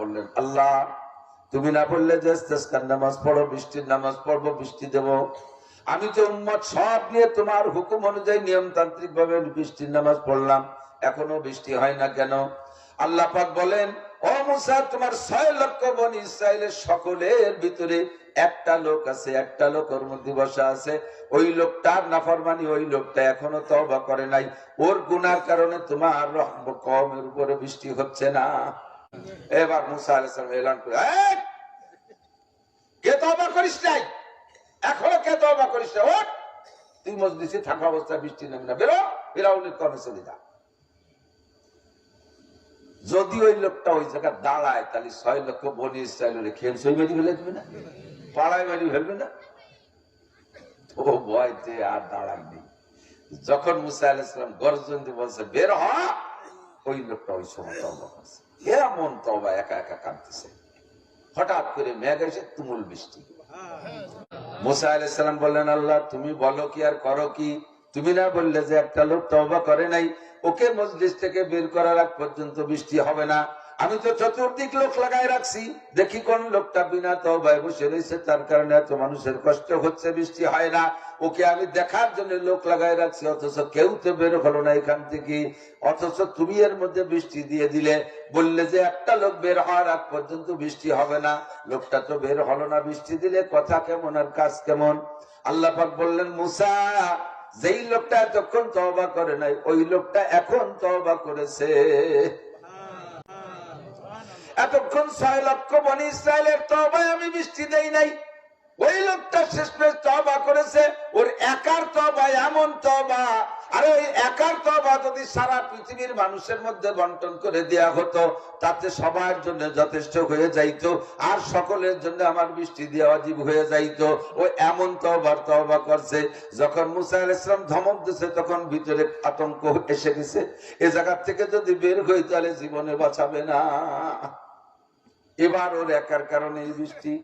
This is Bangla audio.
বললেন, আল্লাহ তুমি না বললে যে ইস্তেসকার নামাজ পড়ো, বৃষ্টির নামাজ পড়বো, বৃষ্টি দেব। আমি তো উম্মত সব নিয়ে তোমার হুকুম অনুযায়ী নিয়মতান্ত্রিক ভাবে বৃষ্টির নামাজ পড়লাম, এখনো বৃষ্টি হয় না কেন? আল্লাহ পাক বলেন, ও মুসা, তোমার 6 লক্ষ বনি ইসরাইলের সকলের ভিতরে একটা লোক আছে, একটা লোক ওর মধ্যে বসা আছে। ওই লোকটার নাফরমানি, ওই লোকটা এখনো তওবা করে নাই। ওর গুনার কারণে তোমার কওমের উপরে বৃষ্টি হচ্ছে না। এবার মুসা আলাইহিস সালাম এলান করে, কে তওবা করিস নাই? এখনো কে তওবা করিস না? ওঠ, তুই মজলিসে থাকা অবস্থায় বৃষ্টি নামে না, বেরো, ফিরাউনের কর্মে চলে যা। যদি ওই লোকটা ওই জায়গায় দাঁড়ায়, তাহলে 6 লক্ষ বনি ইসরাইলের খেল সই মেরি ফেলে দেবে না, পাড়ায় মেরি ফেলবে না। ও ভয়তে আর দাঁড়ায়নি। যখন মুসা আলাইহিস সালাম গর্জন দিয়ে বলছে বের হ, ওই লোকটা ওই সময় তওবা করছে। এমন তওবা, একা একা কাঁদতেছে। হঠাৎ করে মেঘ এসে তুমুল বৃষ্টি। মুসা আলাইহিস সালাম বললেন, আল্লাহ তুমি বলো কি আর করো কি? তুমি না বললে যে একটা লোক তওবা করে নাই, ওকে মজলিস থেকে বের করার আগ পর্যন্ত বৃষ্টি হবে না। আমি তো চতুর্দিক লোক লাগাই রাখছি, দেখি কোন লোকটা বিনা তওবায় বসে রয়েছে, তার কারণে এত মানুষের কষ্ট হচ্ছে, বৃষ্টি হয় না। ওকে আমি দেখার জন্য লোক লাগাই রাখছি, অথচ কেউ তো বের হলো না এখান থেকে। অথচ তুমি এর মধ্যে বৃষ্টি দিয়ে দিলে, বললে যে একটা লোক বের হওয়ার আগ পর্যন্ত বৃষ্টি হবে না। লোকটা তো বের হলো না, বৃষ্টি দিলে কথা কেমন আর কাজ কেমন? আল্লাহ পাক বললেন, মুসা, যেই লোকটা এতক্ষণ তওবা করে নাই, ওই লোকটা এখন তওবা করেছে। এতক্ষণ 6 লক্ষ বনি ইসরাইলের তওবায় আমি বৃষ্টি দেই নাই, ওই লোকটা শেষমেশ তওবা করেছে। ওর একার তওবা এমন তওবা, আর ওই একার তওবা যদি সারা পৃথিবীর মানুষের মধ্যে বন্টন করে দেয়া হতো, তাতে সবার জন্য যথেষ্ট হয়ে যাইতো, আর সকলের জন্য আমার বৃষ্টি দেওয়া ওয়াজিব হয়ে যাইতো। ও এমন তওবা করছে। যখন মুসা আলাইহিস সালাম ধমক দিয়েছে, তখন ভিতরে আতঙ্ক এসে গেছে, এ জায়গা থেকে যদি বের হই তাহলে জীবনে বাঁচাবে না। এবার ওর একার কারণে এই বৃষ্টি।